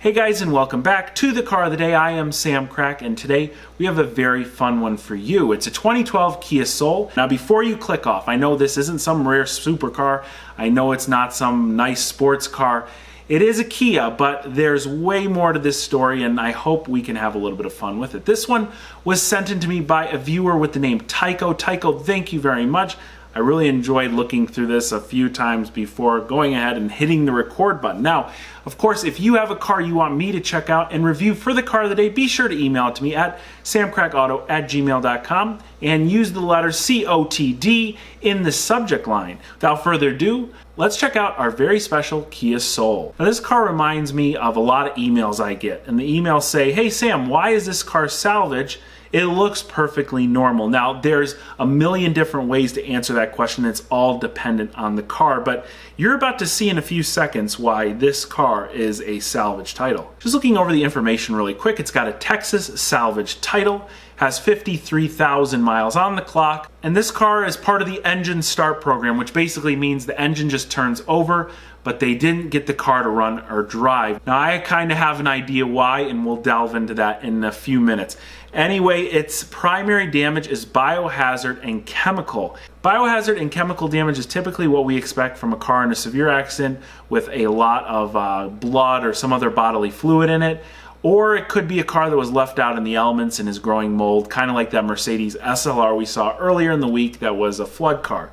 Hey guys, and welcome back to the car of the day. I am Sam Crack, and today we have a very fun one for you. It's a 2012 Kia Soul. Now before you click off, I know this isn't some rare supercar. I know it's not some nice sports car. It is a Kia, but there's way more to this story, and I hope we can have a little bit of fun with it. This one was sent in to me by a viewer with the name Tycho. Tycho, thank you very much. I really enjoyed looking through this a few times before going ahead and hitting the record button. Now, of course, if you have a car you want me to check out and review for the car of the day, be sure to email it to me at samcrackauto@gmail.com and use the letter COTD in the subject line. Without further ado, let's check out our very special Kia Soul. Now, this car reminds me of a lot of emails I get, and the emails say, "Hey Sam, why is this car salvage? It looks perfectly normal." Now, there's a million different ways to answer that question. It's all dependent on the car, but you're about to see in a few seconds why this car is a salvage title. Just looking over the information really quick, it's got a Texas salvage title, has 53,000 miles on the clock, and this car is part of the engine start program, which basically means the engine just turns over, but they didn't get the car to run or drive. Now, I kind of have an idea why, and we'll delve into that in a few minutes. Anyway, its primary damage is biohazard and chemical. Biohazard and chemical damage is typically what we expect from a car in a severe accident with a lot of blood or some other bodily fluid in it. Or it could be a car that was left out in the elements and is growing mold, kind of like that Mercedes SLR we saw earlier in the week that was a flood car.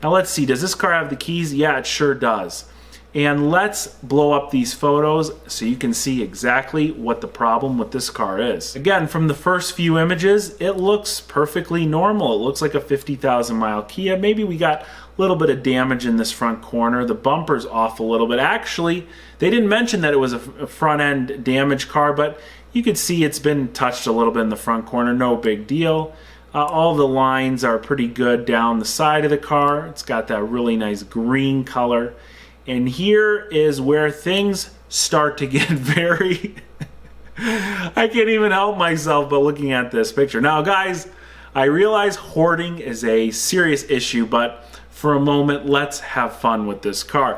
Now let's see, does this car have the keys? Yeah, it sure does. And let's blow up these photos so you can see exactly what the problem with this car is. Again, from the first few images, it looks perfectly normal. It looks like a 50,000 mile Kia. Maybe we got a little bit of damage in this front corner. The bumper's off a little bit. Actually, they didn't mention that it was a front end damaged car, but you could see it's been touched a little bit in the front corner. No big deal. All the lines are pretty good down the side of the car. It's got that really nice green color. And here is where things start to get very... I can't even help myself but looking at this picture. Now guys, I realize hoarding is a serious issue, but for a moment, let's have fun with this car.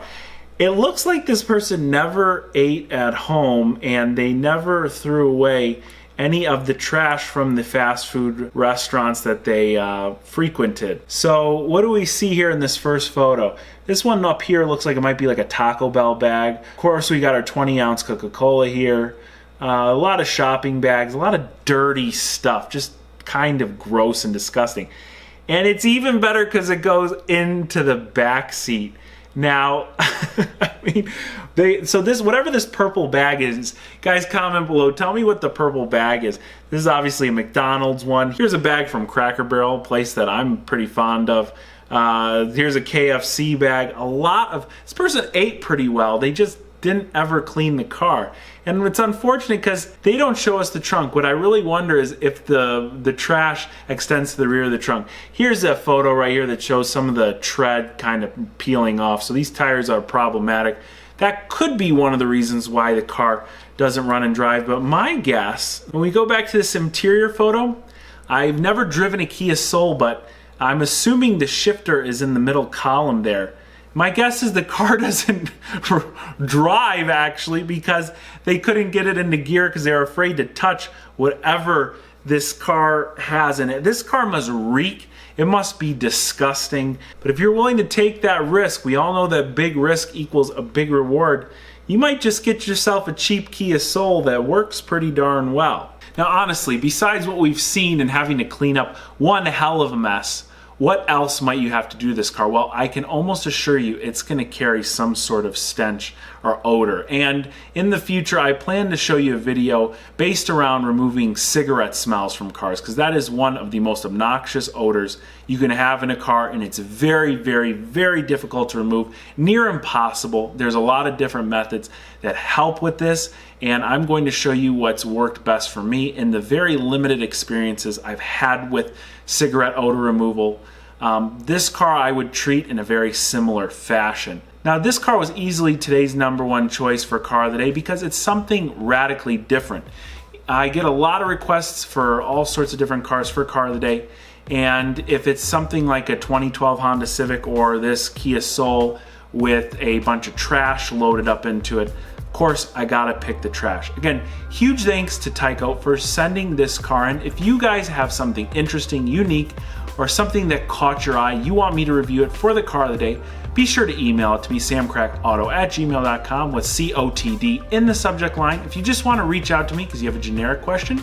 It looks like this person never ate at home and they never threw away any of the trash from the fast food restaurants that they frequented. So what do we see here in this first photo? This one up here looks like it might be like a Taco Bell bag. Of course, we got our 20-ounce Coca-Cola here. A lot of shopping bags, a lot of dirty stuff, just kind of gross and disgusting. And it's even better because it goes into the back seat. Now, I mean, whatever this purple bag is, guys, comment below. Tell me what the purple bag is. This is obviously a McDonald's one. Here's a bag from Cracker Barrel, a place that I'm pretty fond of. Here's a KFC bag. This person ate pretty well. They just didn't ever clean the car. And it's unfortunate because they don't show us the trunk. What I really wonder is if the trash extends to the rear of the trunk. Here's a photo right here that shows some of the tread kind of peeling off. So these tires are problematic. That could be one of the reasons why the car doesn't run and drive. But my guess, when we go back to this interior photo, I've never driven a Kia Soul, but I'm assuming the shifter is in the middle column there. My guess is the car doesn't drive actually because they couldn't get it into gear because they were afraid to touch whatever this car has in it. This car must reek. It must be disgusting. But if you're willing to take that risk, we all know that big risk equals a big reward. You might just get yourself a cheap Kia Soul that works pretty darn well. Now honestly, besides what we've seen and having to clean up one hell of a mess, what else might you have to do to this car? Well, I can almost assure you it's going to carry some sort of stench or odor. And in the future, I plan to show you a video based around removing cigarette smells from cars, because that is one of the most obnoxious odors you can have in a car, and it's very, very, very difficult to remove, near impossible. There's a lot of different methods that help with this, and I'm going to show you what's worked best for me in the very limited experiences I've had with cigarette odor removal. This car I would treat in a very similar fashion. Now this car was easily today's #1 choice for car of the day because it's something radically different. I get a lot of requests for all sorts of different cars for car of the day, and if it's something like a 2012 Honda Civic or this Kia Soul with a bunch of trash loaded up into it, of course, I gotta pick the trash. Again, huge thanks to Tycho for sending this car in. If you guys have something interesting, unique, or something that caught your eye, you want me to review it for the car of the day, be sure to email it to me, samcrackauto@gmail.com with COTD in the subject line. If you just want to reach out to me because you have a generic question,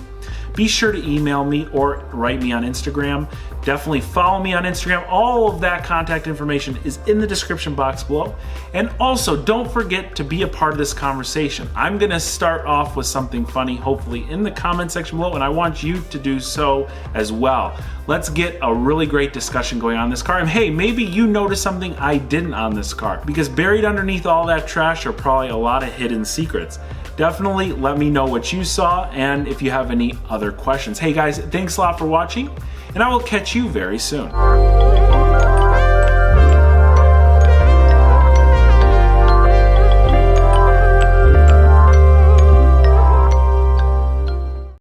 be sure to email me or write me on Instagram. Definitely follow me on Instagram. All of that contact information is in the description box below. And also, don't forget to be a part of this conversation. I'm gonna start off with something funny, hopefully, in the comment section below, and I want you to do so as well. Let's get a really great discussion going on this car. And hey, maybe you noticed something I didn't on this car, because buried underneath all that trash are probably a lot of hidden secrets. Definitely let me know what you saw and if you have any other questions. Hey guys, thanks a lot for watching, and I will catch you very soon.